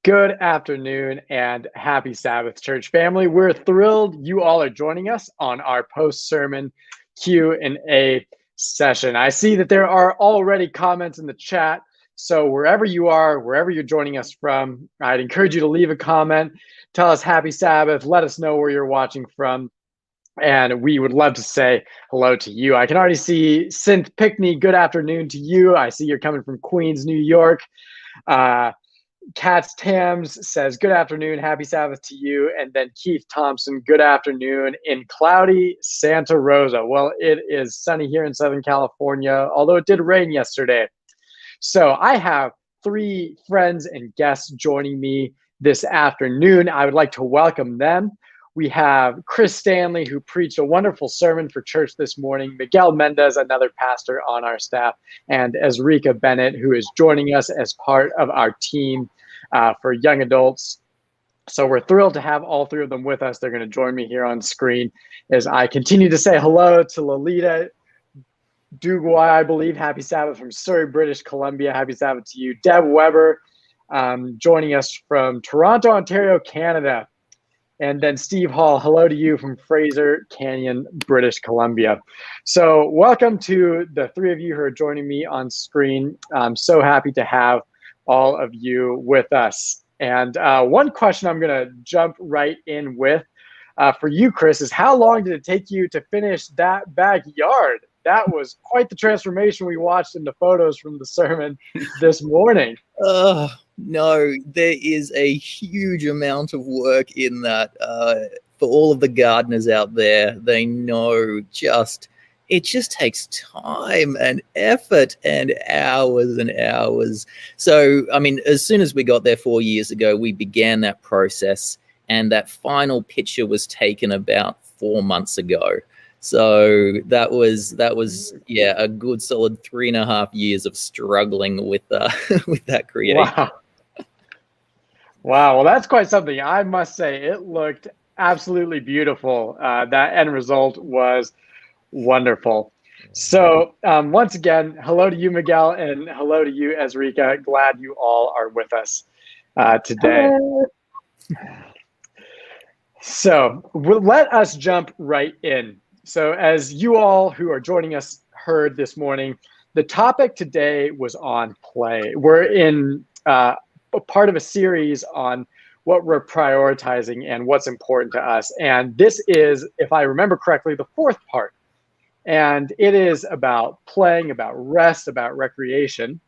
Good afternoon and happy Sabbath, church family. We're thrilled you all are joining us on our post-sermon Q&A session. I see that there are already comments in the chat. So wherever you are, wherever you're joining us from, I'd encourage you to leave a comment. Tell us happy Sabbath. Let us know where you're watching from. And we would love to say hello to you. I can already see Synth Pickney. Good afternoon to you. I see you're coming from Queens, New York. Katz Tams says, good afternoon, happy Sabbath to you. And then Keith Thompson, good afternoon in cloudy Santa Rosa. Well, it is sunny here in Southern California, although it did rain yesterday. So I have three friends and guests joining me this afternoon. I would like to welcome them. We have Chris Stanley, who preached a wonderful sermon for church this morning, Miguel Mendez, another pastor on our staff, and Ezrika Bennett, who is joining us as part of our team for young adults. So we're thrilled to have all three of them with us. They're going to join me here on screen as I continue to say hello to Lolita Duguay, I believe. Happy Sabbath from Surrey, British Columbia. Happy Sabbath to you. Deb Weber, joining us from Toronto, Ontario, Canada. And then Steve Hall, hello to you from Fraser Canyon, British Columbia. So welcome to the three of you who are joining me on screen. I'm so happy to have all of you with us. And one question I'm going to jump right in with for you, Chris, is how long did it take you to finish that backyard? That was quite the transformation we watched in the photos from the sermon this morning. No, there is a huge amount of work in that. For all of the gardeners out there, they know it just takes time and effort and hours and hours. So, I mean, as soon as we got there 4 years ago, we began that process, and that final picture was taken about 4 months ago. So that was a good solid 3.5 years of struggling with that creation. Wow, well, that's quite something. I must say, it looked absolutely beautiful. That end result was wonderful. So once again, hello to you, Miguel, and hello to you, Ezrika. Glad you all are with us today. Hello. So let us jump right in. So as you all who are joining us heard this morning, the topic today was on play. We're in a part of a series on what we're prioritizing and what's important to us. And this is, if I remember correctly, the fourth part. And it is about playing, about rest, about recreation.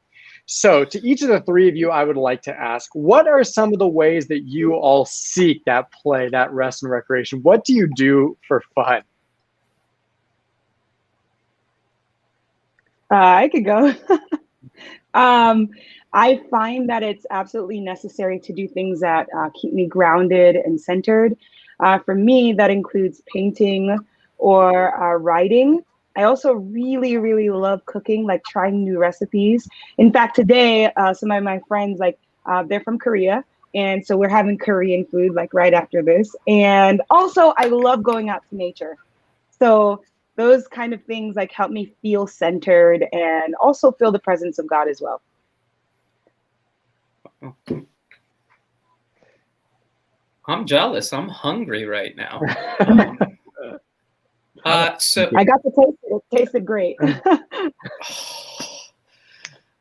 So to each of the three of you, I would like to ask, what are some of the ways that you all seek that play, that rest and recreation? What do you do for fun? I could go. I find that it's absolutely necessary to do things that keep me grounded and centered. For me, that includes painting or writing. I also really, really love cooking, like trying new recipes. In fact, today, some of my friends, they're from Korea. And so we're having Korean food like right after this. And also, I love going out to nature. So those kind of things like help me feel centered and also feel the presence of God as well. I'm jealous. I'm hungry right now. So I got to taste it. It tasted great.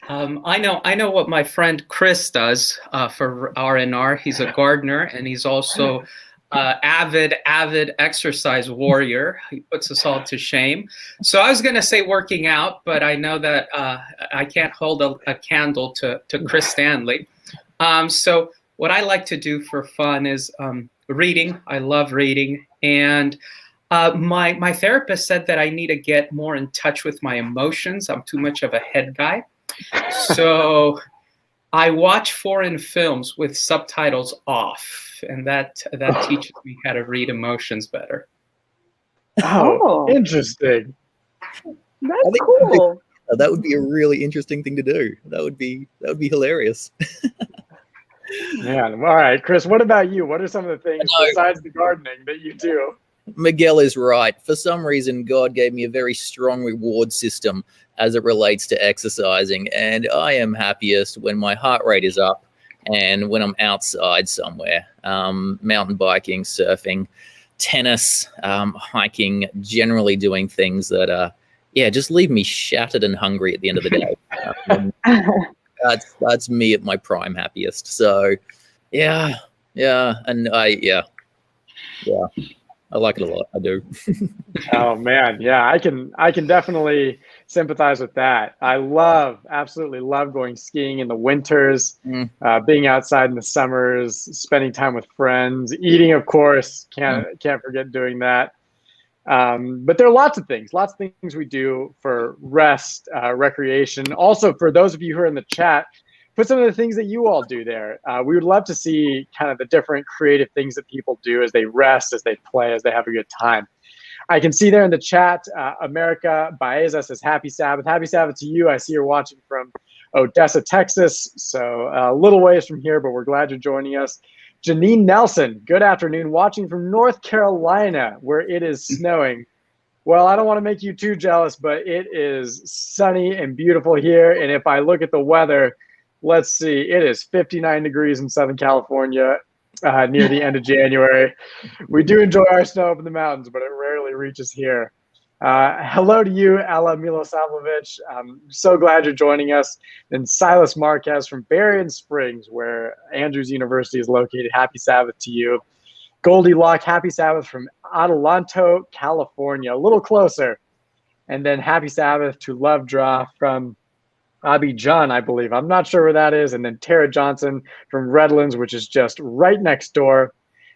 I know what my friend Chris does for R&R. He's a gardener, and he's also avid exercise warrior. He puts us all to shame. So I was going to say working out, but I know that I can't hold a candle to Chris Stanley. So what I like to do for fun is reading. I love reading. And my therapist said that I need to get more in touch with my emotions. I'm too much of a head guy. So I watch foreign films with subtitles off, and that teaches me how to read emotions better. Oh, interesting. That's cool. That would be a really interesting thing to do. That would be hilarious. Man, all right, Chris, what about you? What are some of the things besides the gardening that you do? Miguel is right. For some reason, God gave me a very strong reward system as it relates to exercising, and I am happiest when my heart rate is up And when I'm outside somewhere, mountain biking, surfing, tennis, hiking, generally doing things that just leave me shattered and hungry at the end of the day. That's me at my prime happiest. So and I like it a lot. I do. Oh man, yeah, I can definitely sympathize with that. I absolutely love going skiing in the winters, being outside in the summers, spending time with friends, eating, of course, can't forget doing that. But there are lots of things we do for rest, recreation. Also, for those of you who are in the chat, put some of the things that you all do there. We would love to see kind of the different creative things that people do as they rest, as they play, as they have a good time. I can see there in the chat, America Baeza says, happy Sabbath. Happy Sabbath to you. I see you're watching from Odessa, Texas. So a little ways from here, but we're glad you're joining us. Janine Nelson, good afternoon, watching from North Carolina, where it is snowing. Well, I don't want to make you too jealous, but it is sunny and beautiful here. And if I look at the weather, let's see, it is 59 degrees in Southern California near the end of January. We do enjoy our snow up in the mountains, but it rarely reaches here. Hello to you, Ella Milosavljevic. I'm so glad you're joining us. And Silas Marquez from Berrien Springs, where Andrews University is located. Happy Sabbath to you. Goldie Locke, happy Sabbath from Adelanto, California, a little closer. And then happy Sabbath to Love Draw from Abidjan, I believe. I'm not sure where that is. And then Tara Johnson from Redlands, which is just right next door.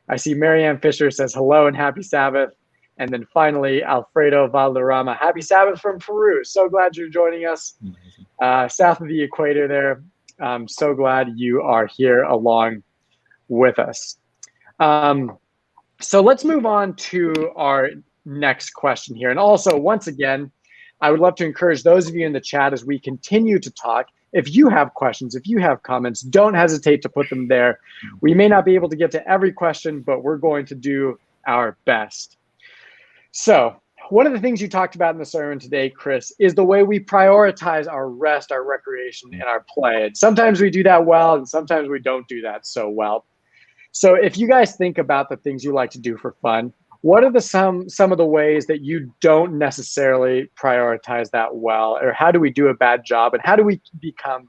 I see Marianne Fisher says hello and happy Sabbath. And then finally, Alfredo Valderrama, happy Sabbath from Peru. So glad you're joining us south of the equator there. I'm so glad you are here along with us. So let's move on to our next question here. And also, once again, I would love to encourage those of you in the chat as we continue to talk. If you have questions, if you have comments, don't hesitate to put them there. We may not be able to get to every question, but we're going to do our best. So one of the things you talked about in the sermon today, Chris, is the way we prioritize our rest, our recreation, and our play. And sometimes we do that well, and sometimes we don't do that so well. So if you guys think about the things you like to do for fun, what are some of the ways that you don't necessarily prioritize that well? Or how do we do a bad job? And how do we become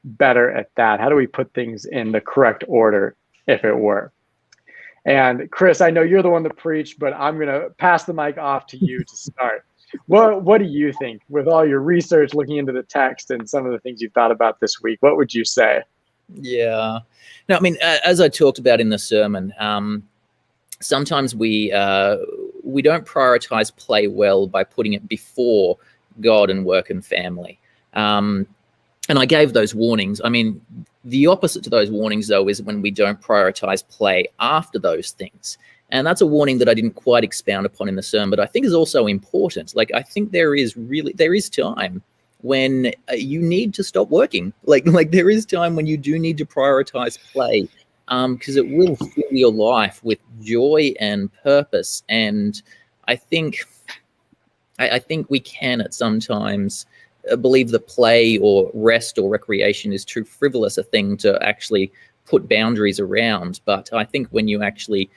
better at that? How do we put things in the correct order, if it were? And Chris, I know you're the one to preach, but I'm going to pass the mic off to you to start. What do you think with all your research, looking into the text and some of the things you've thought about this week? What would you say? Yeah. No, I mean, as I talked about in the sermon, sometimes we don't prioritize play well by putting it before God and work and family. And I gave those warnings. I mean, the opposite to those warnings, though, is when we don't prioritize play after those things. And that's a warning that I didn't quite expound upon in the sermon, but I think is also important. Like, I think there is time when you need to stop working. Like there is time when you do need to prioritize play, because it will fill your life with joy and purpose. And I think we can at sometimes believe that play or rest or recreation is too frivolous a thing to actually put boundaries around. But I think when you actually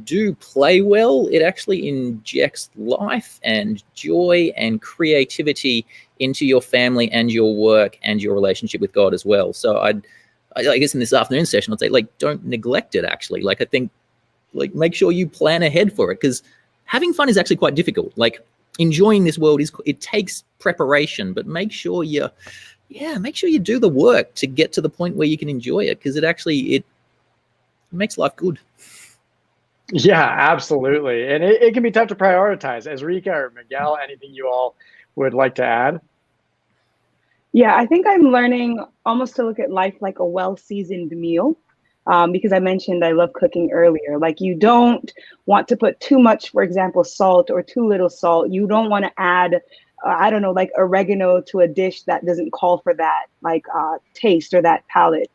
do play well, it actually injects life and joy and creativity into your family and your work and your relationship with God as well. So I guess in this afternoon session, I'd say, like, don't neglect it, actually. Like, I think, like, make sure you plan ahead for it, because having fun is actually quite difficult. Like, enjoying this world it takes preparation, but make sure you do the work to get to the point where you can enjoy it, because it makes life good. Yeah, absolutely. And it can be tough to prioritize. Ezrika or Miguel, anything you all would like to add? Yeah, I think I'm learning almost to look at life like a well-seasoned meal, because I mentioned I love cooking earlier. Like, you don't want to put too much, for example, salt, or too little salt. You don't want to add, like oregano to a dish that doesn't call for that, taste or that palate,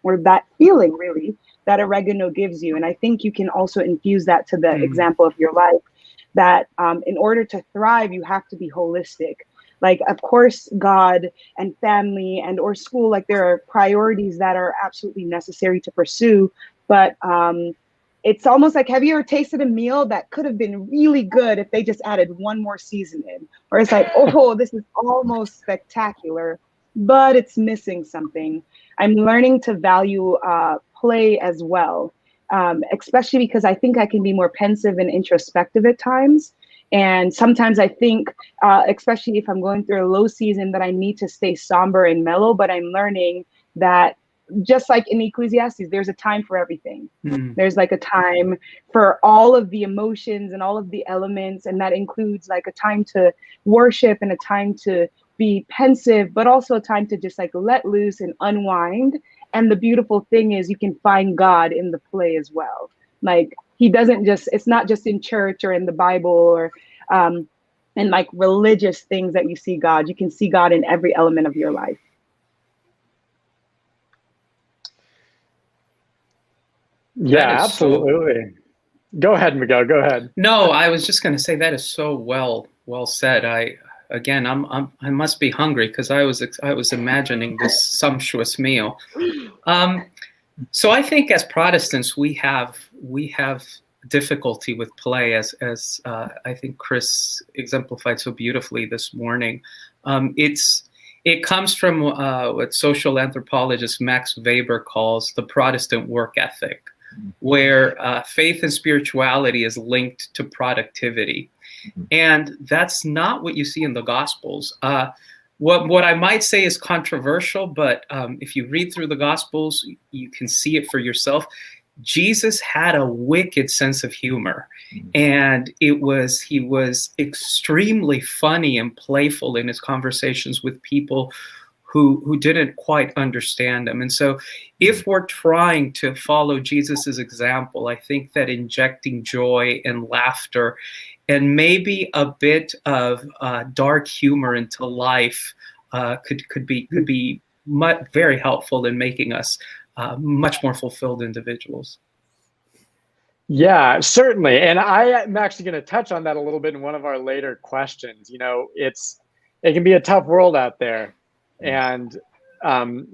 or that feeling, really, that oregano gives you. And I think you can also infuse that to the example of your life, that in order to thrive, you have to be holistic. Like, of course, God and family and or school, like there are priorities that are absolutely necessary to pursue. But it's almost like, have you ever tasted a meal that could have been really good if they just added one more seasoning? Or it's like, oh, this is almost spectacular, but it's missing something. I'm learning to value play as well, especially because I think I can be more pensive and introspective at times. And sometimes I think, especially if I'm going through a low season, that I need to stay somber and mellow. But I'm learning that just like in Ecclesiastes, there's a time for everything. There's like a time for all of the emotions and all of the elements. And that includes like a time to worship and a time to be pensive, but also a time to just like let loose and unwind. And the beautiful thing is you can find God in the play as well. Like, he doesn't just, it's not just in church or in the Bible or in like religious things that you see God. You can see God in every element of your life. Yeah, absolutely. Go ahead, Miguel. Go ahead. No, I was just going to say that is so well said. I must be hungry because I was imagining this sumptuous meal. So I think as Protestants we have difficulty with play, as I think Chris exemplified so beautifully this morning. It comes from what social anthropologist Max Weber calls the Protestant work ethic, where faith and spirituality is linked to productivity. And that's not what you see in the Gospels. What I might say is controversial, but if you read through the Gospels, you can see it for yourself. Jesus had a wicked sense of humor, and he was extremely funny and playful in his conversations with people who didn't quite understand him. And so if we're trying to follow Jesus's example, I think that injecting joy and laughter and maybe a bit of dark humor into life could be very helpful in making us much more fulfilled individuals. Yeah, certainly. And I am actually going to touch on that a little bit in one of our later questions. You know, it can be a tough world out there. And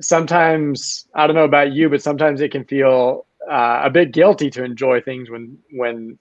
sometimes, I don't know about you, but sometimes it can feel a bit guilty to enjoy things when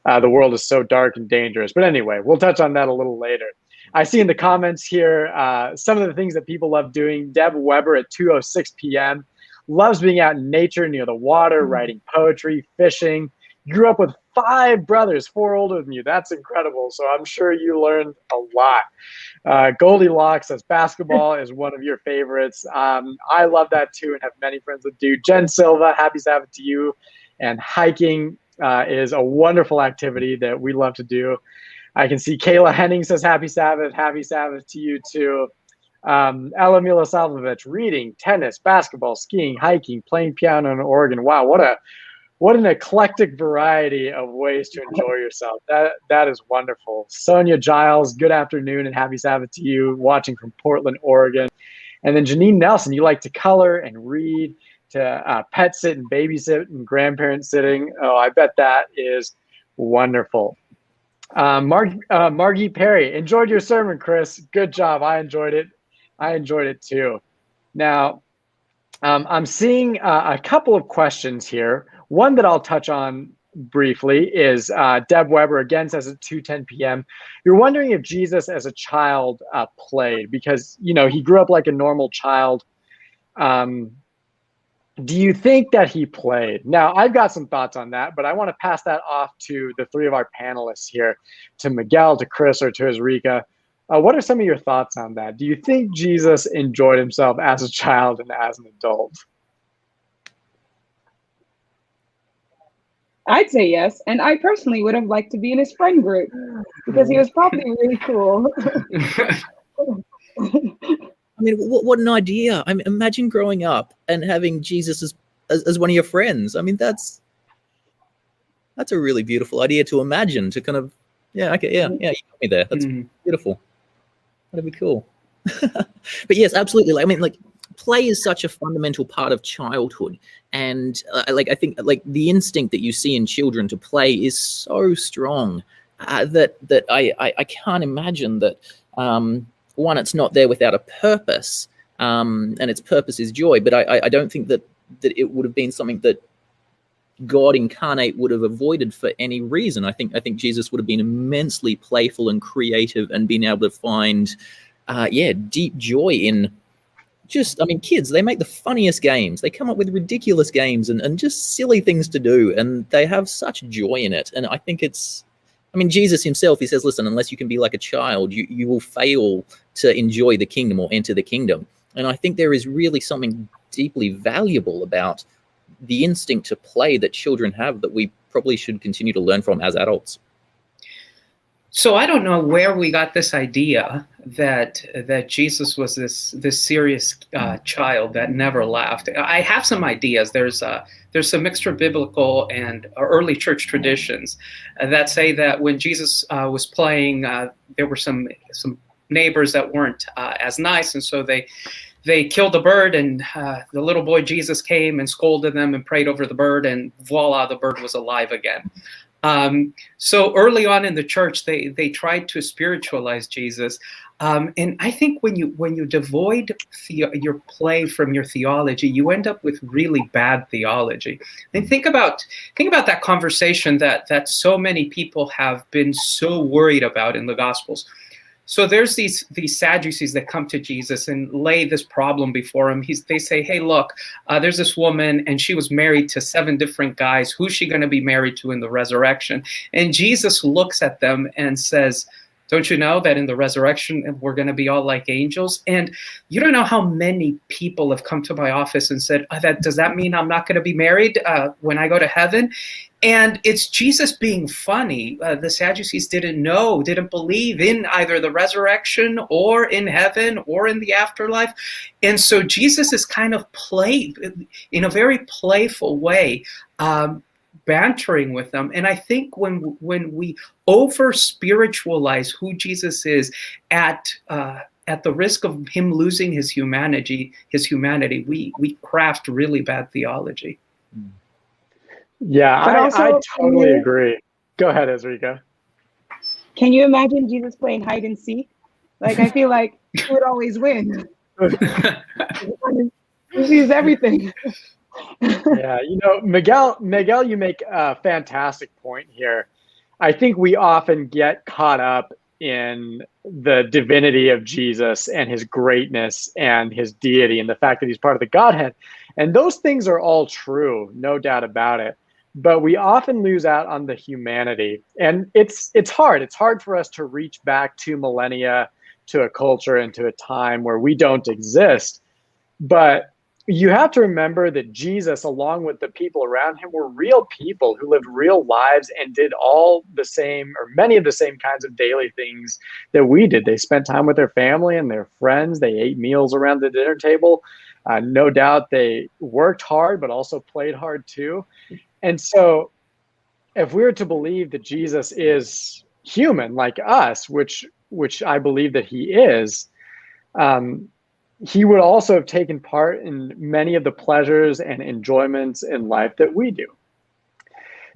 the world is so dark and dangerous. But anyway, we'll touch on that a little later. I see in the comments here some of the things that people love doing. Deb Weber at 2:06 p.m. loves being out in nature near the water, writing poetry, fishing. Grew up with 5 brothers, 4 older than you. That's incredible. So I'm sure you learned a lot. Goldilocks says basketball is one of your favorites. I love that too and have many friends that do. Jen Silva, happy Sabbath to you. And hiking is a wonderful activity that we love to do. I can see Kayla Henning says happy Sabbath to you too. Ella Milosavljevic, reading, tennis, basketball, skiing, hiking, playing piano in Oregon. Wow, what an eclectic variety of ways to enjoy yourself. That is wonderful. Sonia Giles, good afternoon and happy Sabbath to you, watching from Portland, Oregon. And then Janine Nelson, you like to color and read, to pet sit and babysit and grandparent sitting. Oh, I bet that is wonderful. Margie Perry, enjoyed your sermon, Chris. Good job. I enjoyed it too. Now, I'm seeing a couple of questions here. One that I'll touch on briefly is Deb Weber again says at 2:10 p.m. You're wondering if Jesus as a child played because, you know, he grew up like a normal child. Do you think that he played? Now, I've got some thoughts on that, but I want to pass that off to the 3 of our panelists here, to Miguel, to Chris, or to Azrika. What are some of your thoughts on that? Do you think Jesus enjoyed himself as a child and as an adult? I'd say yes. And I personally would have liked to be in his friend group because he was probably really cool. I mean, what an idea. I mean, imagine growing up and having Jesus as one of your friends. I mean, that's a really beautiful idea to imagine, to kind of, you got me there. That's beautiful. That'd be cool. But yes, absolutely. I mean, play is such a fundamental part of childhood. And I think the instinct that you see in children to play is so strong that I can't imagine that one, it's not there without a purpose, and its purpose is joy. But I don't think that it would have been something that God incarnate would have avoided for any reason. I think Jesus would have been immensely playful and creative, and been able to find, deep joy in just, I mean, kids, they make the funniest games. They come up with ridiculous games and just silly things to do, and they have such joy in it. And I think Jesus himself, he says, listen, unless you can be like a child, you will fail to enjoy the kingdom or enter the kingdom. And I think there is really something deeply valuable about the instinct to play that children have that we probably should continue to learn from as adults. So I don't know where we got this idea that Jesus was this serious child that never laughed. I have some ideas. There's some extra biblical and early church traditions that say that when Jesus was playing, there were some neighbors that weren't as nice, and so they killed the bird, and the little boy Jesus came and scolded them and prayed over the bird, and voila, the bird was alive again. So early on in the church, they tried to spiritualize Jesus, and I think when you devoid your play from your theology, you end up with really bad theology. And think about that conversation that so many people have been so worried about in the Gospels. So there's these Sadducees that come to Jesus and lay this problem before him. They say, hey, look, there's this woman and she was married to 7 different guys. Who's she going to be married to in the resurrection? And Jesus looks at them and says, don't you know that in the resurrection, we're going to be all like angels? And you don't know how many people have come to my office and said, does that mean I'm not going to be married when I go to heaven? And it's Jesus being funny. The Sadducees didn't believe in either the resurrection or in heaven or in the afterlife. And so Jesus is kind of in a very playful way, bantering with them. And I think when we over spiritualize who Jesus is at the risk of him losing his humanity, we craft really bad theology. Yeah, I totally agree. Go ahead, Ezrika. Can you imagine Jesus playing hide and seek? Like, I feel like he would always win. He sees everything. Yeah, Miguel, you make a fantastic point here. I think we often get caught up in the divinity of Jesus and his greatness and his deity and the fact that he's part of the Godhead. And those things are all true, no doubt about it. But we often lose out on the humanity. And it's hard. It's hard for us to reach back 2 millennia to a culture and to a time where we don't exist. But you have to remember that Jesus, along with the people around him, were real people who lived real lives and did all the same, or many of the same kinds of daily things that we did. They spent time with their family and their friends. They ate meals around the dinner table. No doubt they worked hard, but also played hard too. And so if we were to believe that Jesus is human like us, which I believe that he is, he would also have taken part in many of the pleasures and enjoyments in life that we do.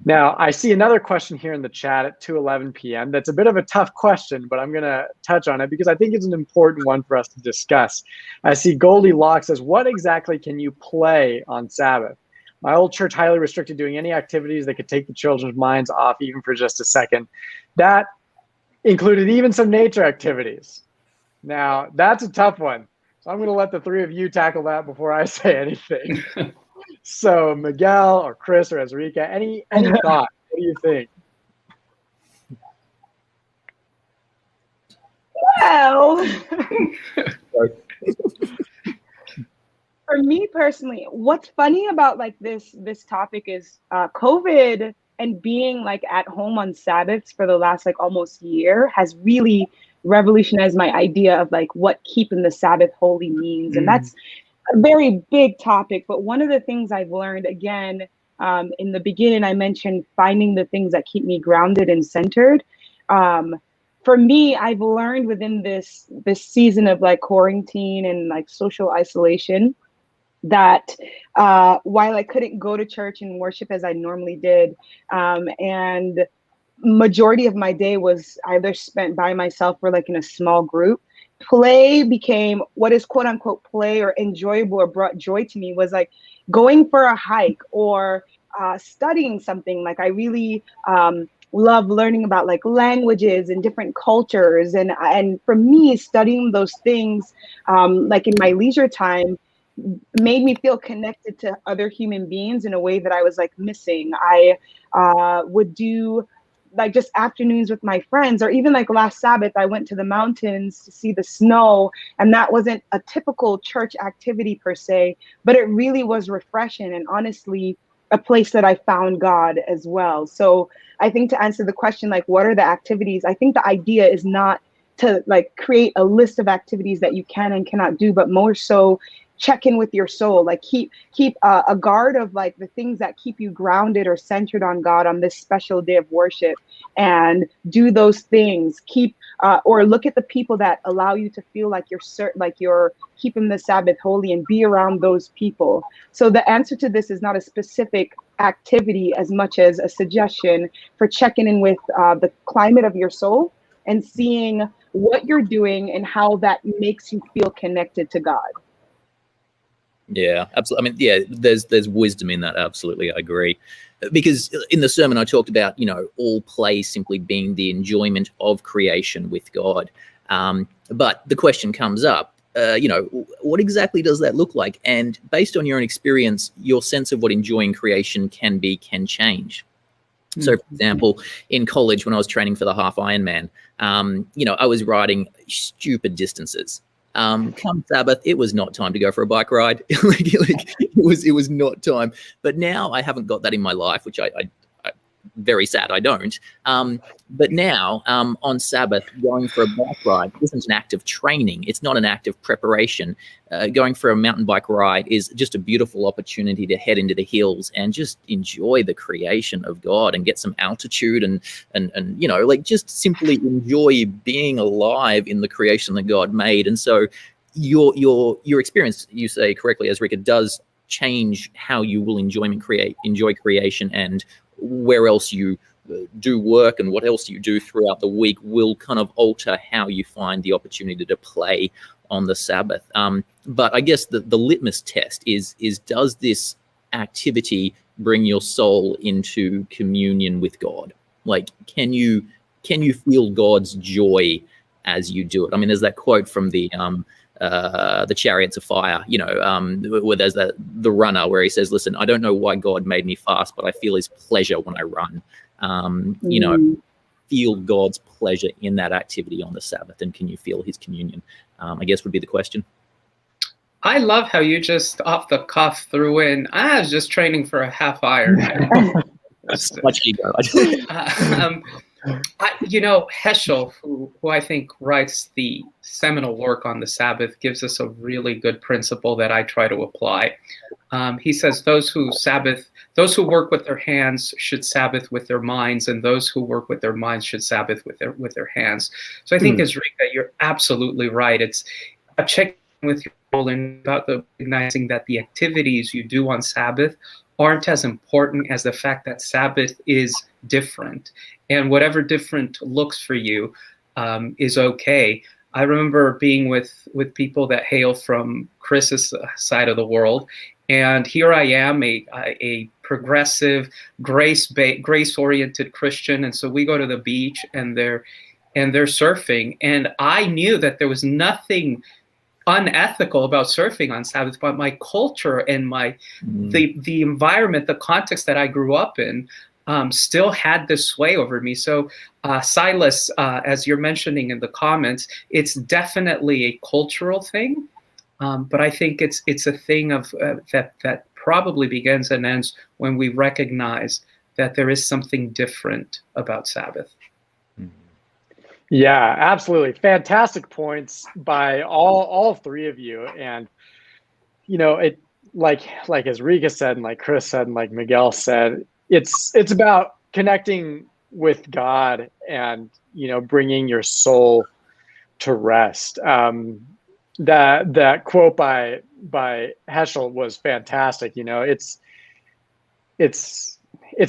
Now, I see another question here in the chat at 2:11 p.m. That's a bit of a tough question, but I'm going to touch on it because I think it's an important one for us to discuss. I see Goldie Locke says, what exactly can you play on Sabbath? My old church highly restricted doing any activities that could take the children's minds off even for just a second. That included even some nature activities. Now, that's a tough one. So I'm going to let the 3 of you tackle that before I say anything. So Miguel or Chris or Ezrika, any thought? What do you think? Well, for me personally, what's funny about like this topic is COVID and being like at home on Sabbaths for the last like almost year has really revolutionized my idea of like what keeping the Sabbath holy means. And that's a very big topic. But one of the things I've learned, again, in the beginning, I mentioned finding the things that keep me grounded and centered. For me, I've learned within this season of like quarantine and like social isolation that while I couldn't go to church and worship as I normally did, and majority of my day was either spent by myself or like in a small group, play became what is quote unquote play or enjoyable or brought joy to me was like going for a hike or studying something. Like I really love learning about like languages and different cultures, and for me, studying those things like in my leisure time made me feel connected to other human beings in a way that I was like missing. I would do like just afternoons with my friends, or even like last Sabbath, I went to the mountains to see the snow, and that wasn't a typical church activity per se, but it really was refreshing and honestly a place that I found God as well. So I think to answer the question, like, what are the activities? I think the idea is not to like create a list of activities that you can and cannot do, but more so check in with your soul, like keep a guard of like the things that keep you grounded or centered on God on this special day of worship, and do those things. Keep or look at the people that allow you to feel like you're keeping the Sabbath holy, and be around those people. So the answer to this is not a specific activity as much as a suggestion for checking in with the climate of your soul and seeing what you're doing and how that makes you feel connected to God. Yeah, absolutely. I mean, yeah, there's wisdom in that. Absolutely, I agree. Because in the sermon, I talked about, all play simply being the enjoyment of creation with God. But the question comes up, what exactly does that look like? And based on your own experience, your sense of what enjoying creation can be can change. So, for example, in college, when I was training for the half Ironman, I was riding stupid distances. Come Sabbath, it was not time to go for a bike ride. It was not time. But now I haven't got that in my life, which I very sad I don't. But now on Sabbath, going for a bike ride isn't an act of training. It's not an act of preparation. Going for a mountain bike ride is just a beautiful opportunity to head into the hills and just enjoy the creation of God and get some altitude and just simply enjoy being alive in the creation that God made. And so your experience, you say correctly, Ezrika, does change how you will enjoy creation, and where else you do work and what else you do throughout the week will kind of alter how you find the opportunity to play on the Sabbath. But I guess the litmus test is does this activity bring your soul into communion with God? Like, can you feel God's joy as you do it? I mean, there's that quote from the Chariots of Fire, where there's the runner where he says, listen, I don't know why God made me fast, but I feel his pleasure when I run. Feel God's pleasure in that activity on the Sabbath, and can you feel his communion? I guess would be the question. I love how you just off the cuff threw in, I was just training for a half Ironman. Much ego. Heschel, who I think writes the seminal work on the Sabbath, gives us a really good principle that I try to apply. He says those who work with their hands should Sabbath with their minds, and those who work with their minds should Sabbath with their hands. So I think, Ezrika, you're absolutely right. It's a check with your soul and about recognizing that the activities you do on Sabbath aren't as important as the fact that Sabbath is different, and whatever different looks for you is okay. I remember being with people that hail from Chris's side of the world, and here I am, a progressive, grace-oriented Christian, and so we go to the beach and they're surfing, and I knew that there was nothing unethical about surfing on Sabbath, but my culture and the environment, the context that I grew up in, still had this sway over me. So Silas, as you're mentioning in the comments, it's definitely a cultural thing, but I think it's a thing of that probably begins and ends when we recognize that there is something different about Sabbath. Yeah, absolutely. Fantastic points by all three of you. And, it like as Rika said, and like Chris said, and like Miguel said, it's about connecting with God and, bringing your soul to rest. That quote by Heschel was fantastic. It's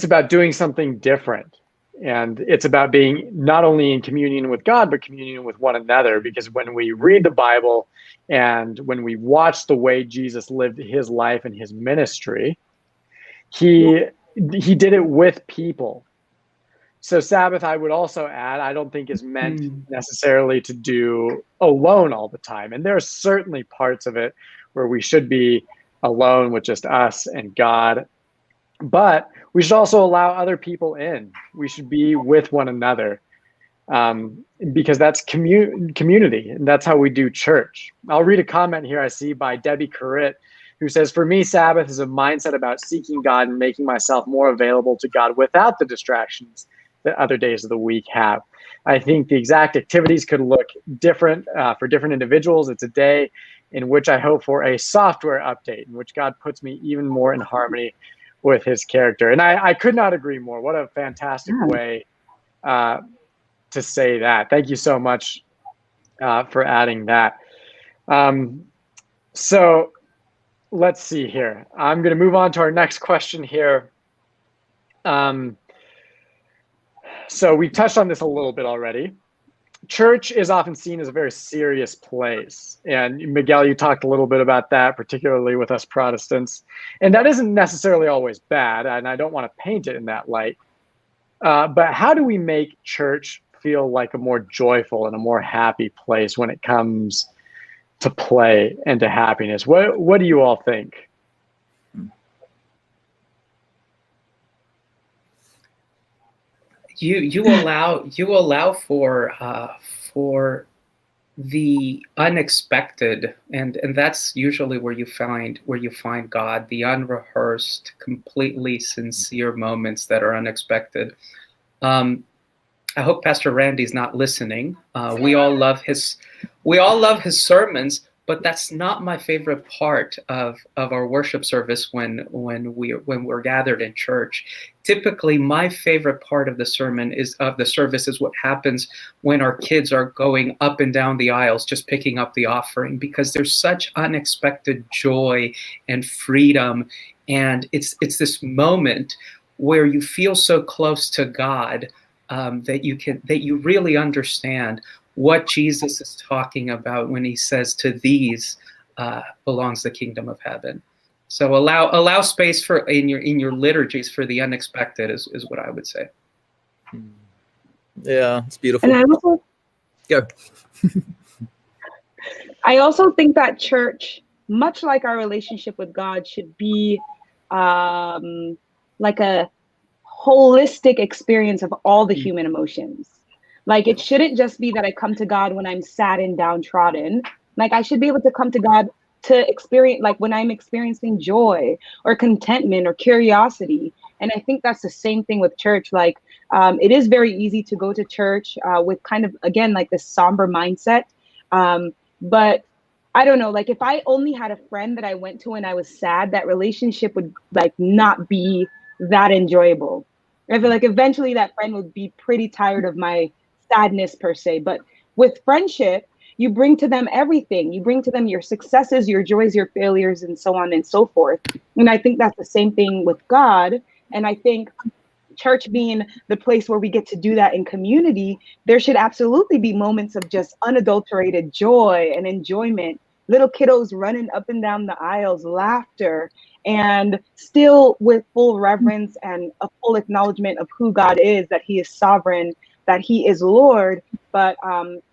about doing something different. And it's about being not only in communion with God, but communion with one another. Because when we read the Bible and when we watch the way Jesus lived his life and his ministry, he did it with people. So Sabbath, I would also add, I don't think is meant necessarily to do alone all the time. And there are certainly parts of it where we should be alone with just us and God. But we should also allow other people in. We should be with one another, because that's community, and that's how we do church. I'll read a comment here I see by Debbie Corritt, who says, "For me, Sabbath is a mindset about seeking God and making myself more available to God without the distractions that other days of the week have." I think the exact activities could look different for different individuals. It's a day in which I hope for a software update, in which God puts me even more in harmony with his character. And I could not agree more. What a fantastic way to say that. Thank you so much for adding that. So let's see here. I'm going to move on to our next question here. So we touched on this a little bit already. Church is often seen as a very serious place. And Miguel, you talked a little bit about that, particularly with us Protestants. And that isn't necessarily always bad, and I don't want to paint it in that light. But how do we make church feel like a more joyful and a more happy place when it comes to play and to happiness? What do you all think? You allow for the unexpected, and that's usually where you find God, the unrehearsed, completely sincere moments that are unexpected. I hope Pastor Randy's not listening. We all love his sermons, but that's not my favorite part of our worship service when we're gathered in church. Typically, my favorite part of the service is what happens when our kids are going up and down the aisles, just picking up the offering, because there's such unexpected joy and freedom, and it's this moment where you feel so close to God that you really understand what Jesus is talking about when he says, "To these belongs the kingdom of heaven." So allow space for in your liturgies for the unexpected is what I would say. Yeah, it's beautiful. And I also think that church, much like our relationship with God, should be like a holistic experience of all the human emotions. Like, it shouldn't just be that I come to God when I'm sad and downtrodden. Like, I should be able to come to God to experience, like, when I'm experiencing joy or contentment or curiosity. And I think that's the same thing with church. Like, it is very easy to go to church with kind of, again, like this somber mindset. But I don't know, like, if I only had a friend that I went to when I was sad, that relationship would like not be that enjoyable. I feel like eventually that friend would be pretty tired of my sadness per se. But with friendship, you bring to them everything. You bring to them your successes, your joys, your failures, and so on and so forth. And I think that's the same thing with God. And I think church being the place where we get to do that in community, there should absolutely be moments of just unadulterated joy and enjoyment, little kiddos running up and down the aisles, laughter, and still with full reverence and a full acknowledgement of who God is, that he is sovereign, that he is Lord, but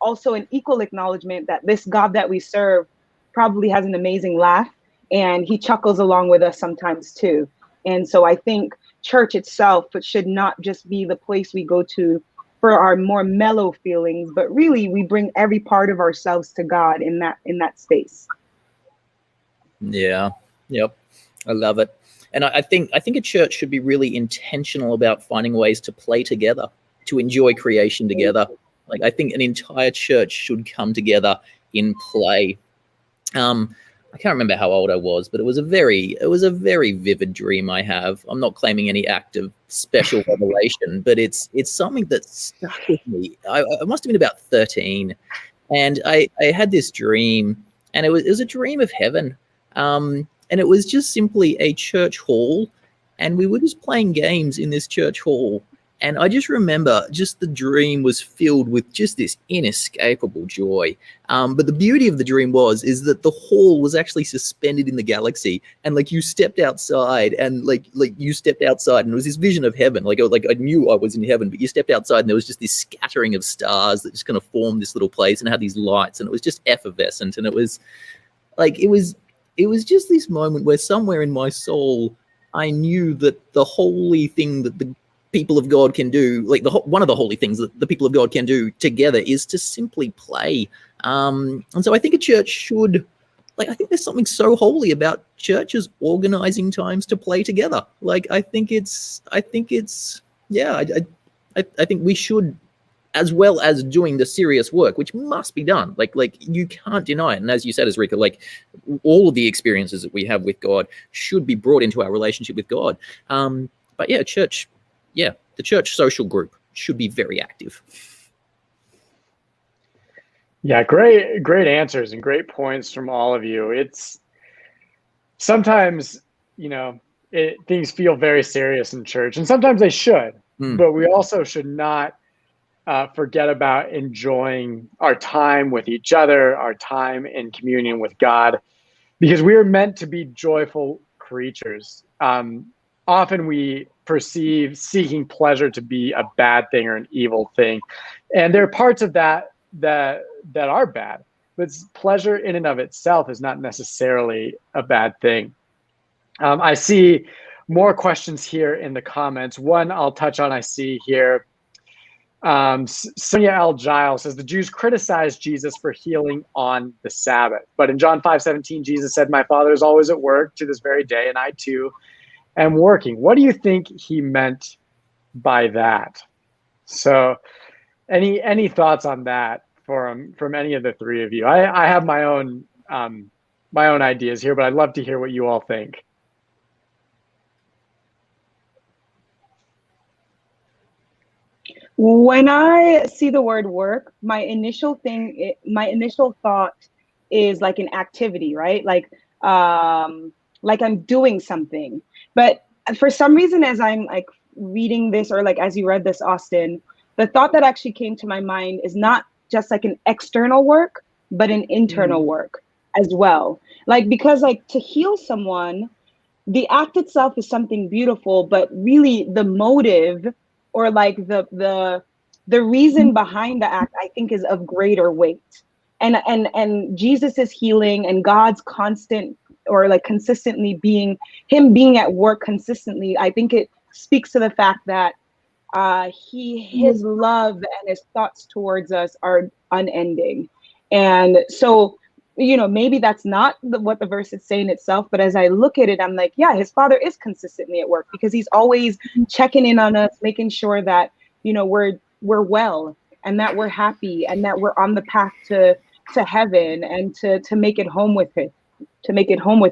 also an equal acknowledgement that this God that we serve probably has an amazing laugh, and he chuckles along with us sometimes too. And so I think church itself should not just be the place we go to for our more mellow feelings, but really we bring every part of ourselves to God in that space. Yeah. Yep. I love it. And I think a church should be really intentional about finding ways to play together, to enjoy creation together. Like, I think an entire church should come together in play. I can't remember how old I was, but it was a very vivid dream I have. I'm not claiming any act of special revelation, but it's something that stuck with me. I must have been about 13, and I had this dream, and it was a dream of heaven. And it was just simply a church hall, and we were just playing games in this church hall. And I just remember just the dream was filled with just this inescapable joy. But the beauty of the dream is that the hall was actually suspended in the galaxy, and like you stepped outside, and like you stepped outside, and it was this vision of heaven. Like I knew I was in heaven, but you stepped outside, and there was just this scattering of stars that just kind of formed this little place, and had these lights, and it was just effervescent, and it was like it was just this moment where somewhere in my soul I knew that the holy thing that the people of God can do, like one of the holy things that the people of God can do together, is to simply play. And so I think a church should, like, I think there's something so holy about churches organizing times to play together. Like, I think we should, as well as doing the serious work, which must be done. Like you can't deny it. And as you said, Azrika, like all of the experiences that we have with God should be brought into our relationship with God. But yeah, the church social group should be very active. Yeah, great answers and great points from all of you. It's sometimes, things feel very serious in church, and sometimes they should, but we also should not forget about enjoying our time with each other, our time in communion with God, because we are meant to be joyful creatures. Often we perceive seeking pleasure to be a bad thing or an evil thing, and there are parts of that are bad, but pleasure in and of itself is not necessarily a bad thing. I see more questions here in the comments. One I'll touch on, I see here. Sonia L. Giles says, the Jews criticized Jesus for healing on the Sabbath. But in John 5:17, Jesus said, my Father is always at work to this very day, and I too am working. What do you think he meant by that? So any thoughts on that from any of the three of you? I have my own ideas here, but I'd love to hear what you all think. When I see the word work, my initial thought is like an activity, right? Like I'm doing something. But for some reason, as I'm like reading this, or like as you read this, Austin, the thought that actually came to my mind is not just like an external work, but an internal work as well. Like, because like to heal someone, the act itself is something beautiful, but really the motive, or like the reason behind the act, I think, is of greater weight. And Jesus's healing and God's constant, or like consistently being at work consistently, I think it speaks to the fact that his love and his thoughts towards us are unending. And so, maybe that's not what the verse is saying itself, but as I look at it, I'm like, yeah, his Father is consistently at work, because he's always checking in on us, making sure that, we're well, and that we're happy, and that we're on the path to heaven, and to make it home with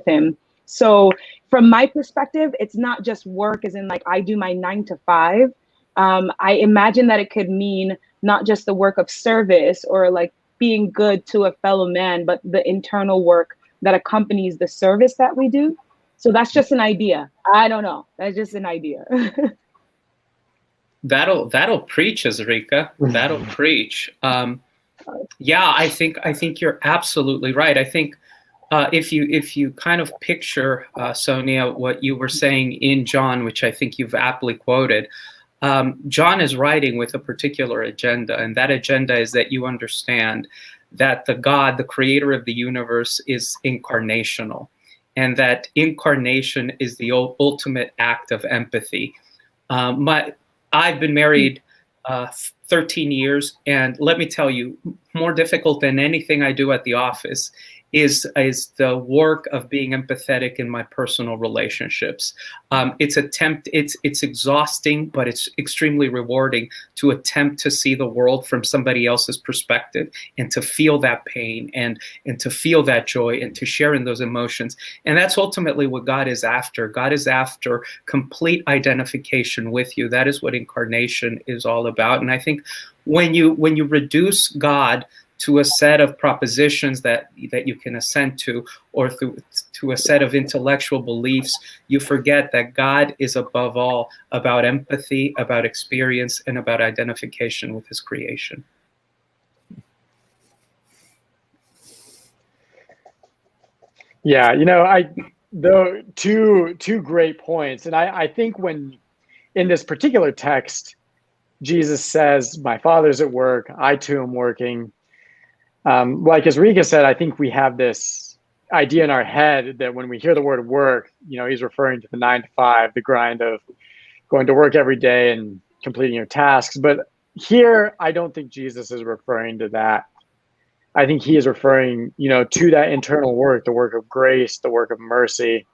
him. So from my perspective, it's not just work as in like I do my 9 to 5. I imagine that it could mean not just the work of service or like being good to a fellow man, but the internal work that accompanies the service that we do. So that's just an idea. I don't know. That's just an idea. That'll preach, Azrika. That'll preach. Yeah, I think you're absolutely right. I think if you kind of picture, Sonia, what you were saying in John, which I think you've aptly quoted, John is writing with a particular agenda, and that agenda is that you understand that the God, the creator of the universe, is incarnational, and that incarnation is the ultimate act of empathy. I've been married 13 years, and let me tell you, more difficult than anything I do at the office is the work of being empathetic in my personal relationships. It's exhausting, but it's extremely rewarding to attempt to see the world from somebody else's perspective, and to feel that pain, and to feel that joy, and to share in those emotions. And that's ultimately what God is after. God is after complete identification with you. That is what incarnation is all about. And I think when you reduce God to a set of propositions that you can assent to, or to a set of intellectual beliefs, you forget that God is above all about empathy, about experience, and about identification with his creation. Yeah, two great points. And I think when in this particular text, Jesus says, my Father's at work, I too am working. Like as Rika said, I think we have this idea in our head that when we hear the word work, he's referring to the 9 to 5, the grind of going to work every day and completing your tasks. But here, I don't think Jesus is referring to that. I think he is referring, to that internal work, the work of grace, the work of mercy.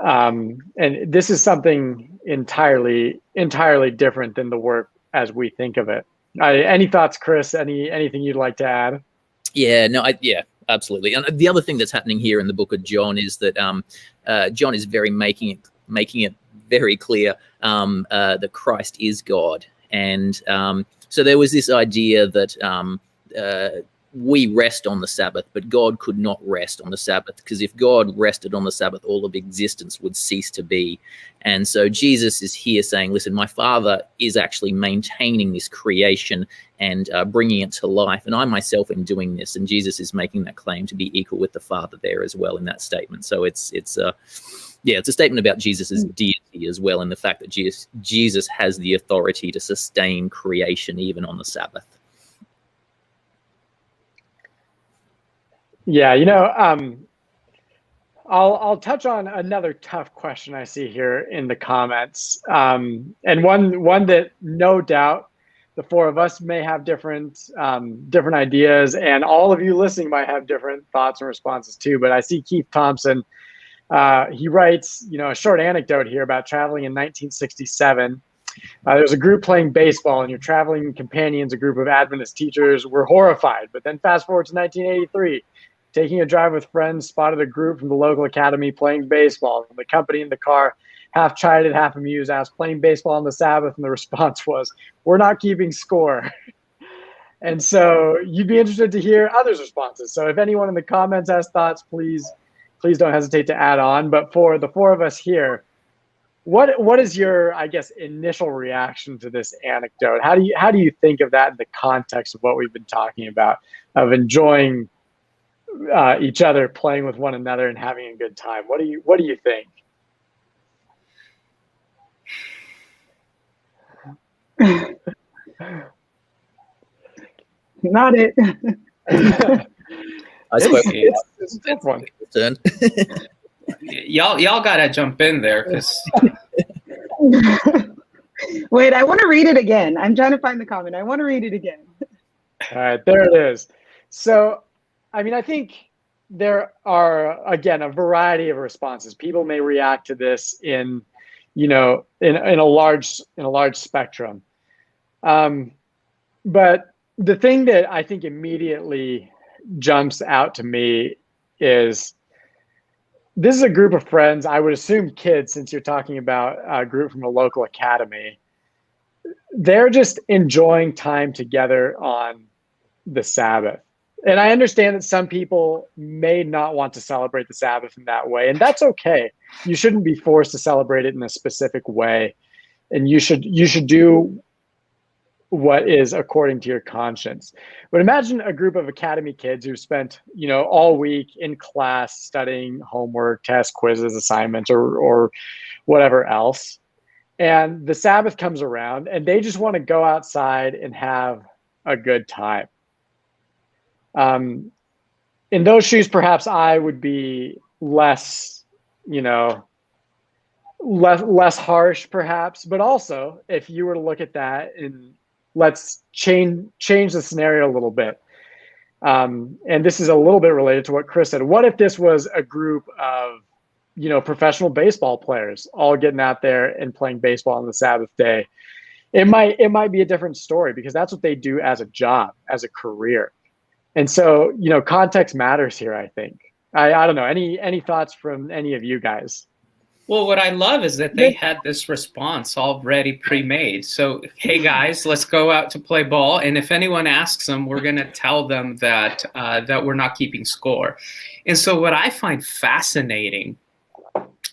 And this is something entirely different than the work as we think of it. Any thoughts, Chris? Anything you'd like to add? Yeah, no, absolutely. And the other thing that's happening here in the book of John is that John is making it very clear that Christ is God. And so there was this idea that we rest on the Sabbath, but God could not rest on the Sabbath, because if God rested on the Sabbath, all of existence would cease to be. And so Jesus is here saying, listen, my Father is actually maintaining this creation and bringing it to life, and I myself am doing this. And Jesus is making that claim to be equal with the Father there as well in that statement. So it's a statement about Jesus's deity as well, and the fact that Jesus has the authority to sustain creation even on the Sabbath. Yeah, I'll touch on another tough question I see here in the comments, and one that no doubt the four of us may have different ideas, and all of you listening might have different thoughts and responses too. But I see Keith Thompson. He writes, a short anecdote here about traveling in 1967. There's a group playing baseball, and your traveling companions, a group of Adventist teachers, were horrified. But then fast forward to 1983. Taking a drive with friends, spotted a group from the local academy playing baseball. The company in the car, half chided, half amused, asked, playing baseball on the Sabbath? And the response was, we're not keeping score. And so you'd be interested to hear others' responses. So if anyone in the comments has thoughts, please don't hesitate to add on. But for the four of us here, what is your, I guess, initial reaction to this anecdote? How do you think of that in the context of what we've been talking about, of enjoying each other, playing with one another, and having a good time? What do you think? Not it. I suppose it's a tough one. Turn. Y'all gotta jump in there, because Wait, I want to read it again. I'm trying to find the comment. I want to read it again. All right, there it is. So, I think there are, again, a variety of responses. People may react to this in a large spectrum. But the thing that I think immediately jumps out to me is this is a group of friends, I would assume kids, since you're talking about a group from a local academy. They're just enjoying time together on the Sabbath. And I understand that some people may not want to celebrate the Sabbath in that way, and that's okay. You shouldn't be forced to celebrate it in a specific way, and you should do what is according to your conscience. But imagine a group of academy kids who spent, all week in class studying homework, tests, quizzes, assignments, or whatever else. And the Sabbath comes around and they just want to go outside and have a good time. In those shoes, perhaps I would be less harsh, perhaps. But also, if you were to look at that, and let's change the scenario a little bit. And this is a little bit related to what Chris said. What if this was a group of, professional baseball players all getting out there and playing baseball on the Sabbath day? It might be a different story, because that's what they do as a job, as a career. And so, context matters here, I think. I don't know. Any thoughts from any of you guys? Well, what I love is that they had this response already pre-made. So, hey guys, let's go out to play ball, and if anyone asks them, we're going to tell them that that we're not keeping score. And so, what I find fascinating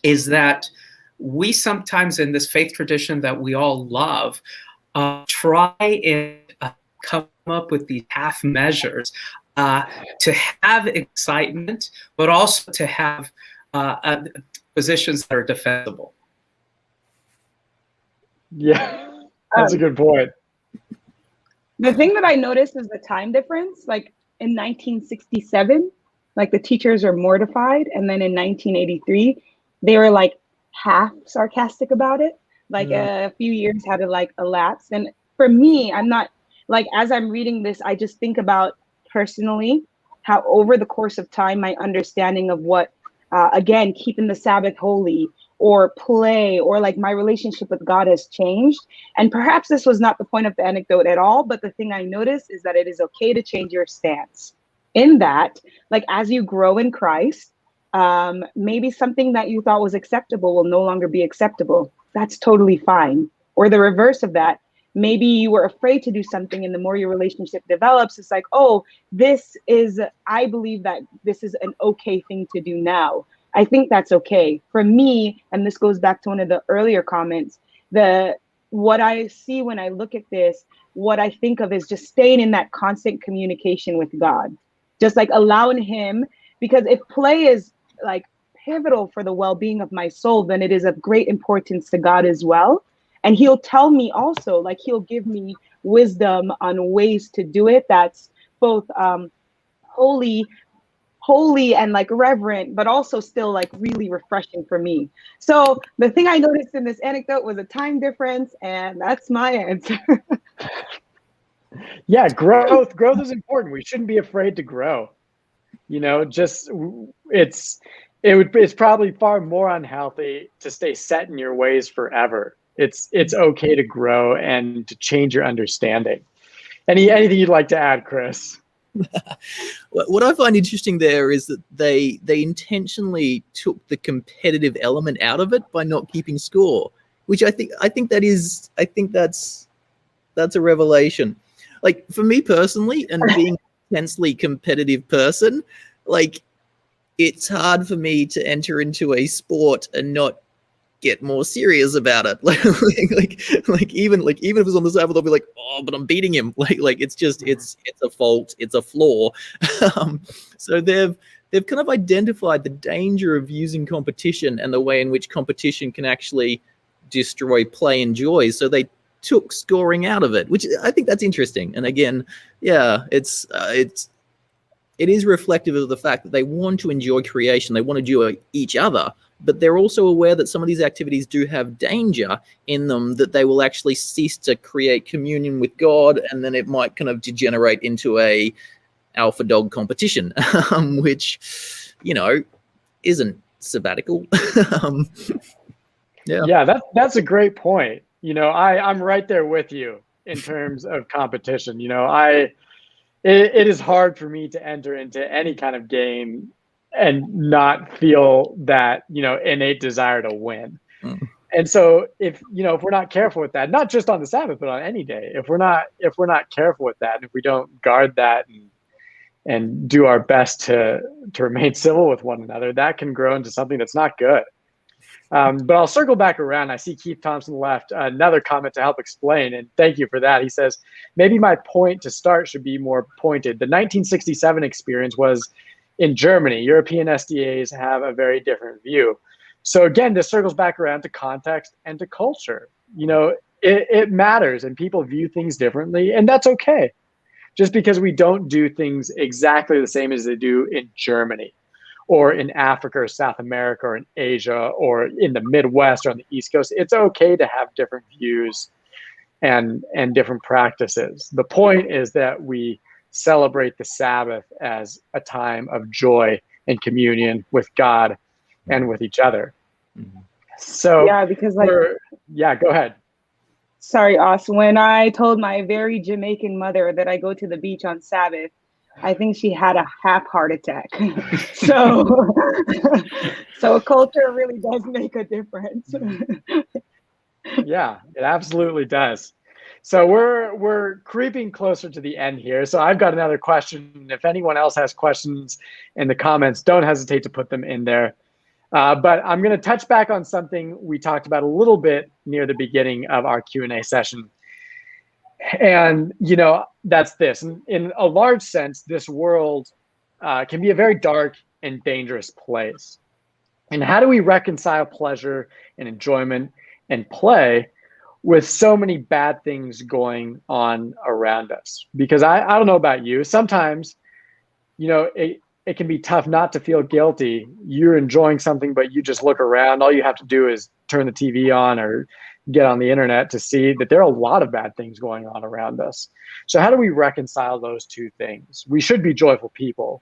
is that we sometimes, in this faith tradition that we all love, try and come up with these half measures to have excitement, but also to have positions that are defensible. Yeah, that's a good point. The thing that I noticed is the time difference. Like in 1967, like the teachers are mortified, and then in 1983, they were like half sarcastic about it. Like a few years had to like elapse. And for me, I'm not like, as I'm reading this, I just think about personally how over the course of time, my understanding of what again, keeping the Sabbath holy or play or like my relationship with God has changed. And perhaps this was not the point of the anecdote at all, but the thing I noticed is that it is okay to change your stance in that, like as you grow in Christ, maybe something that you thought was acceptable will no longer be acceptable. That's totally fine. Or the reverse of that. Maybe you were afraid to do something, and the more your relationship develops, it's like, oh, I believe that this is an okay thing to do now. I think that's okay. For me, and this goes back to one of the earlier comments, what I see when I look at this, what I think of is just staying in that constant communication with God. Just like allowing him, because if play is like pivotal for the well-being of my soul, then it is of great importance to God as well. And he'll tell me also, like he'll give me wisdom on ways to do it that's both holy and like reverent, but also still like really refreshing for me. So the thing I noticed in this anecdote was a time difference, and that's my answer. Yeah, growth is important. We shouldn't be afraid to grow. You know, just it's probably far more unhealthy to stay set in your ways forever. It's okay to grow and to change your understanding. Anything you'd like to add, Chris? What I find interesting there is that they intentionally took the competitive element out of it by not keeping score, which I think that's a revelation. Like for me personally, and being an intensely competitive person, like it's hard for me to enter into a sport and not get more serious about it. like even if it's on the Sabbath, I'll be like, oh, but I'm beating him. Like it's a fault, it's a flaw. So they've kind of identified the danger of using competition and the way in which competition can actually destroy play and joy. So they took scoring out of it, which I think that's interesting. And again, yeah, it is reflective of the fact that they want to enjoy creation, they want to enjoy each other, but they're also aware that some of these activities do have danger in them, that they will actually cease to create communion with God, and then it might kind of degenerate into a alpha dog competition, which, you know, isn't sabbatical. Yeah, that's a great point. You know, I'm right there with you in terms of competition. You know, it is hard for me to enter into any kind of game and not feel that, you know, innate desire to win. And so if we're not careful with that, not just on the Sabbath, but on any day, if we're not careful with that, and if we don't guard that and do our best to remain civil with one another, that can grow into something that's not good. But I'll circle back around. I see Keith Thompson left another comment to help explain, and thank you for that. He says, maybe my point to start should be more pointed. The 1967 experience was in Germany. European SDAs have a very different view. So again, this circles back around to context and to culture. You know, it matters, and people view things differently, and that's okay. Just because we don't do things exactly the same as they do in Germany, or in Africa or South America or in Asia or in the Midwest or on the East Coast, it's okay to have different views and different practices. The point is that we celebrate the Sabbath as a time of joy and communion with God and with each other. So yeah, because like, go ahead. Sorry, Os. When I told my very Jamaican mother that I go to the beach on Sabbath, I think she had a half heart attack. So, so culture really does make a difference. Yeah, it absolutely does. So we're creeping closer to the end here. So I've got another question. If anyone else has questions in the comments, don't hesitate to put them in there. But I'm going to touch back on something we talked about a little bit near the beginning of our Q&A session. And, that's this. In a large sense, this world can be a very dark and dangerous place. And how do we reconcile pleasure and enjoyment and play with so many bad things going on around us? Because I don't know about you. Sometimes, it can be tough not to feel guilty. You're enjoying something, but you just look around. All you have to do is turn the TV on or get on the internet to see that there are a lot of bad things going on around us. So how do we reconcile those two things? We should be joyful people,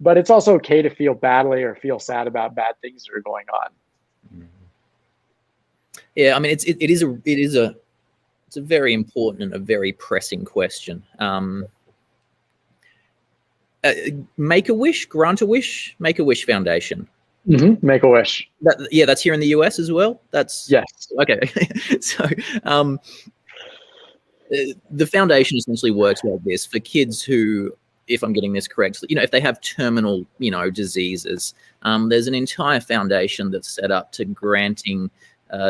but it's also okay to feel badly or feel sad about bad things that are going on. Yeah, I mean, it's a very important and a very pressing question. Make-A-Wish, Grant-A-Wish, Make-A-Wish Foundation. Mm-hmm. Make-A-Wish. That's here in the US as well. Yes. Okay. So the foundation essentially works like this for kids who, if I'm getting this correct, if they have terminal, diseases, there's an entire foundation that's set up to granting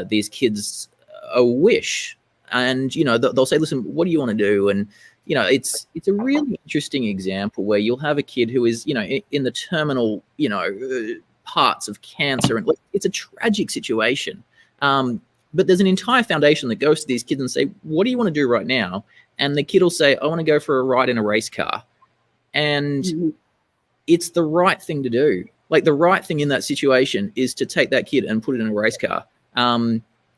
these kids a wish. And, they'll say, listen, what do you want to do? And, it's a really interesting example where you'll have a kid who is, in the terminal, parts of cancer, and it's a tragic situation. But there's an entire foundation that goes to these kids and say, what do you want to do right now? And the kid will say, I want to go for a ride in a race car. And it's the right thing to do. Like, the right thing in that situation is to take that kid and put it in a race car.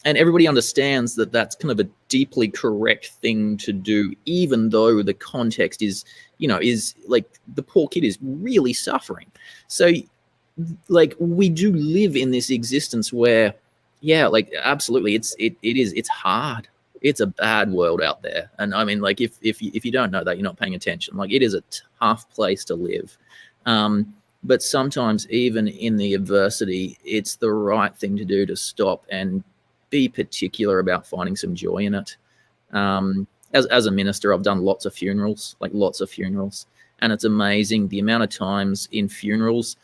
And everybody understands that that's kind of a deeply correct thing to do, even though the context is, is like the poor kid is really suffering. So, like, we do live in this existence where, yeah, like, absolutely, it's hard. It's a bad world out there. And I mean, like, if you don't know that, you're not paying attention. Like, it is a tough place to live. But sometimes even in the adversity, it's the right thing to do to stop and be particular about finding some joy in it. As a minister, I've done lots of funerals. And it's amazing the amount of times in funerals,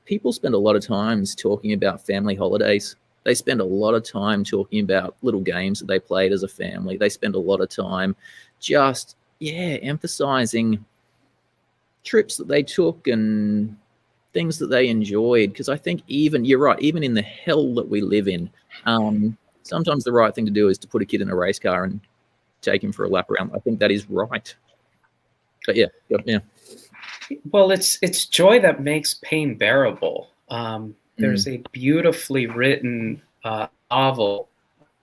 people spend a lot of times talking about family holidays. They spend a lot of time talking about little games that they played as a family. They spend a lot of time just, emphasizing trips that they took and things that they enjoyed. Because I think you're right, even in the hell that we live in, sometimes the right thing to do is to put a kid in a race car and take him for a lap around. I think that is right. But yeah. Well, it's joy that makes pain bearable. There's a beautifully written novel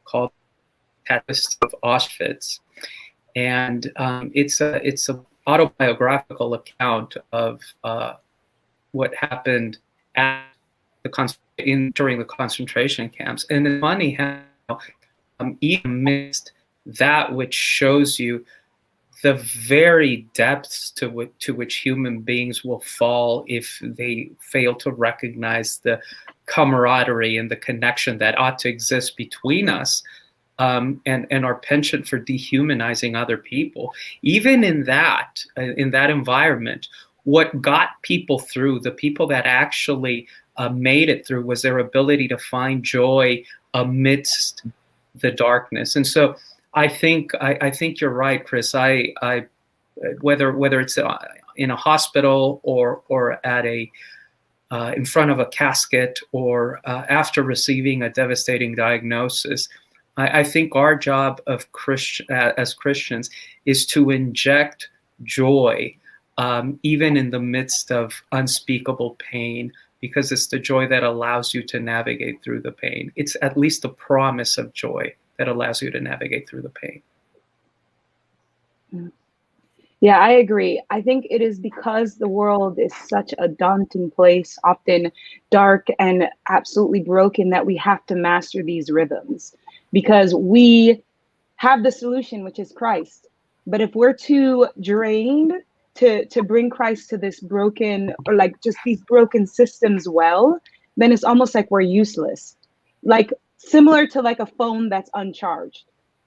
called Adventists of Auschwitz, and it's a autobiographical account of what happened during the concentration camps. And it's funny how even amidst that, which shows you the very depths to which human beings will fall if they fail to recognize the camaraderie and the connection that ought to exist between us, and our penchant for dehumanizing other people. Even in that environment, what got people through, the people that actually made it through, was their ability to find joy amidst the darkness. And so I think you're right, Chris. I whether it's in a hospital or at in front of a casket or after receiving a devastating diagnosis, I think our job as Christians is to inject joy, even in the midst of unspeakable pain, because it's the joy that allows you to navigate through the pain. It's at least the promise of joy that allows you to navigate through the pain. Yeah, I agree. I think it is because the world is such a daunting place, often dark and absolutely broken, that we have to master these rhythms, because we have the solution, which is Christ. But if we're too drained to bring Christ to this broken, or like just these broken systems, well, then it's almost like we're useless. Like similar to like a phone that's uncharged.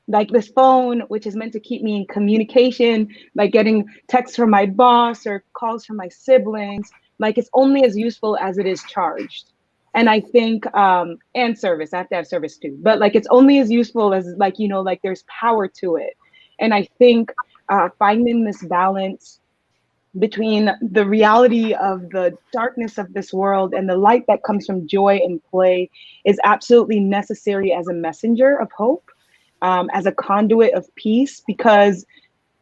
Like this phone, which is meant to keep me in communication, like getting texts from my boss or calls from my siblings, like it's only as useful as it is charged. And I think, and service, I have to have service too, but like it's only as useful as like, you know, like there's power to it. And I think finding this balance between the reality of the darkness of this world and the light that comes from joy and play is absolutely necessary as a messenger of hope, as a conduit of peace, because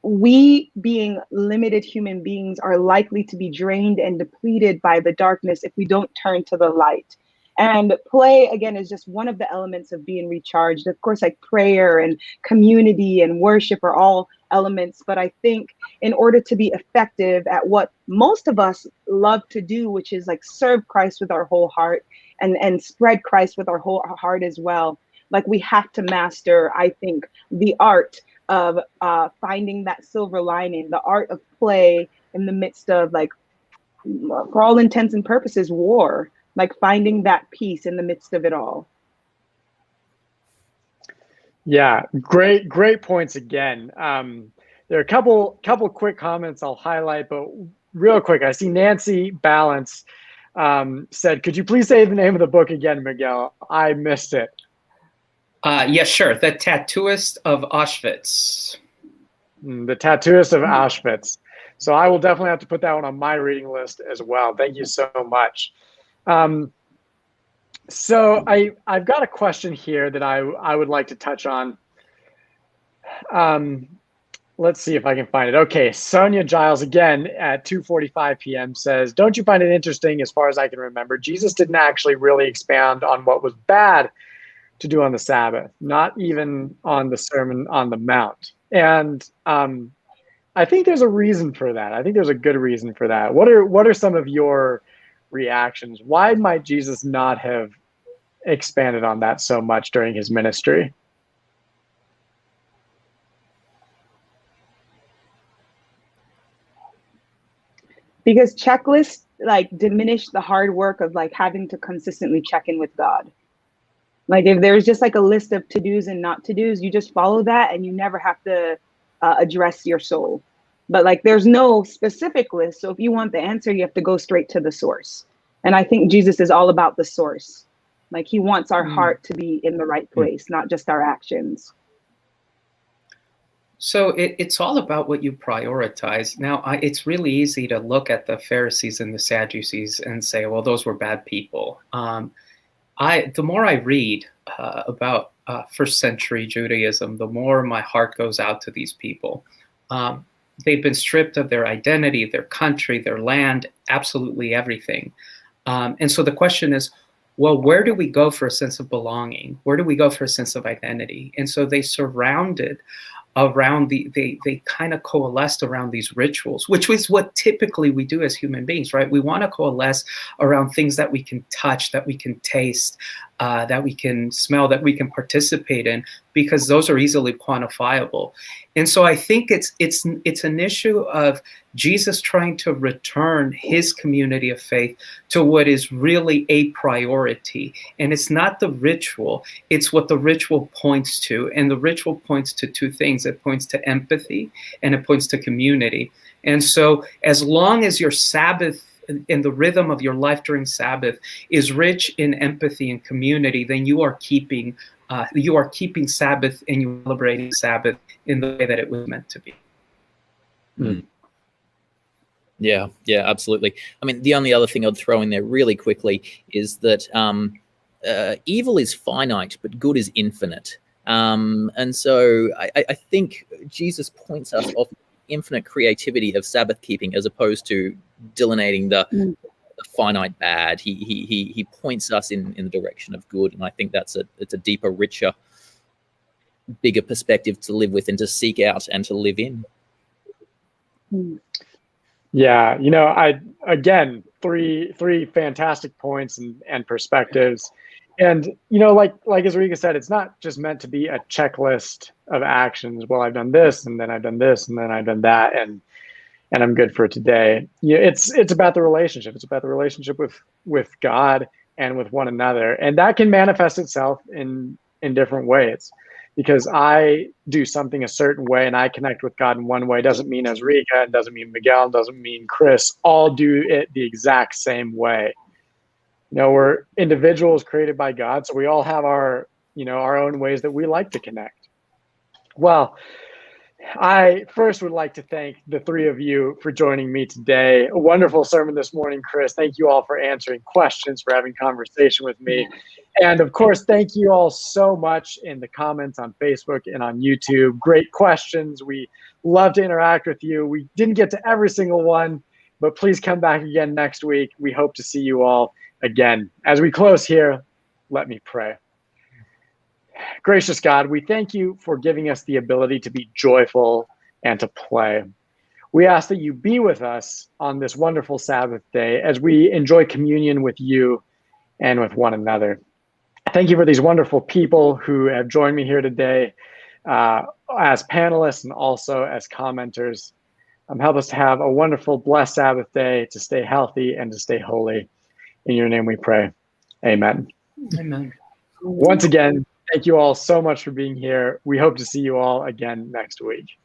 we, being limited human beings, are likely to be drained and depleted by the darkness if we don't turn to the light. And play, again, is just one of the elements of being recharged. Of course, like prayer and community and worship are all elements. But I think in order to be effective at what most of us love to do, which is like serve Christ with our whole heart and spread Christ with our whole heart as well, like we have to master, I think, the art of finding that silver lining, the art of play in the midst of, like, for all intents and purposes, war, like finding that peace in the midst of it all. Yeah, great points again. There are a couple quick comments I'll highlight, but real quick, I see Nancy Balance said, "Could you please say the name of the book again, Miguel? I missed it." Yes, sure. The Tattooist of Auschwitz. The Tattooist of Auschwitz. So I will definitely have to put that one on my reading list as well. Thank you so much. So I've got a question here that I would like to touch on. Let's see if I can find it. Okay, Sonia Giles again at 2:45 p.m. says, "Don't you find it interesting, as far as I can remember, Jesus didn't actually really expound on what was bad to do on the Sabbath, not even on the Sermon on the Mount." And I think there's a reason for that. I think there's a good reason for that. What are some of your reactions? Why might Jesus not have expanded on that so much during his ministry? Because checklists like diminish the hard work of like having to consistently check in with God. Like if there's just like a list of to-dos and not to-dos, you just follow that and you never have to address your soul. But like there's no specific list. So if you want the answer, you have to go straight to the source. And I think Jesus is all about the source. Like he wants our heart to be in the right place, not just our actions. So it's all about what you prioritize. Now, it's really easy to look at the Pharisees and the Sadducees and say, well, those were bad people. The more I read about first century Judaism, the more my heart goes out to these people. They've been stripped of their identity, their country, their land, absolutely everything. And so the question is, well, where do we go for a sense of belonging? Where do we go for a sense of identity? And so they surrounded around they kind of coalesced around these rituals, which is what typically we do as human beings, right? We want to coalesce around things that we can touch, that we can taste, that we can smell, that we can participate in, because those are easily quantifiable. And so I think it's an issue of Jesus trying to return his community of faith to what is really a priority. And it's not the ritual, it's what the ritual points to. And the ritual points to two things. It points to empathy and it points to community. And so as long as your Sabbath and the rhythm of your life during Sabbath is rich in empathy and community, then you are keeping Sabbath and you're celebrating Sabbath in the way that it was meant to be. Yeah, absolutely. I mean, the only other thing I'd throw in there really quickly is that evil is finite, but good is infinite. And so I think Jesus points us off infinite creativity of Sabbath keeping as opposed to delineating the finite bad. He points us in the direction of good, and I think it's a deeper, richer, bigger perspective to live with and to seek out and to live in. Yeah, again, three fantastic points and perspectives. And, like as Rika said, it's not just meant to be a checklist of actions. Well, I've done this, and then I've done this, and then I've done that. And, and I'm good for today. It's about the relationship. It's about the relationship with God and with one another, and that can manifest itself in different ways. Because I do something a certain way and I connect with God in one way doesn't mean Ezrika, doesn't mean Miguel, doesn't mean Chris all do it the exact same way. We're individuals created by God, so we all have our own ways that we like to connect. Well, I first would like to thank the three of you for joining me today. A wonderful sermon this morning, Chris. Thank you all for answering questions, for having conversation with me. And of course, thank you all so much in the comments on Facebook and on YouTube. Great questions. We love to interact with you. We didn't get to every single one, but please come back again next week. We hope to see you all again. As we close here, let me pray. Gracious God, we thank you for giving us the ability to be joyful and to play. We ask that you be with us on this wonderful Sabbath day as we enjoy communion with you and with one another. Thank you for these wonderful people who have joined me here today as panelists and also as commenters. Help us to have a wonderful, blessed Sabbath day, to stay healthy and to stay holy. In your name we pray. Amen. Amen. Once again, thank you all so much for being here. We hope to see you all again next week.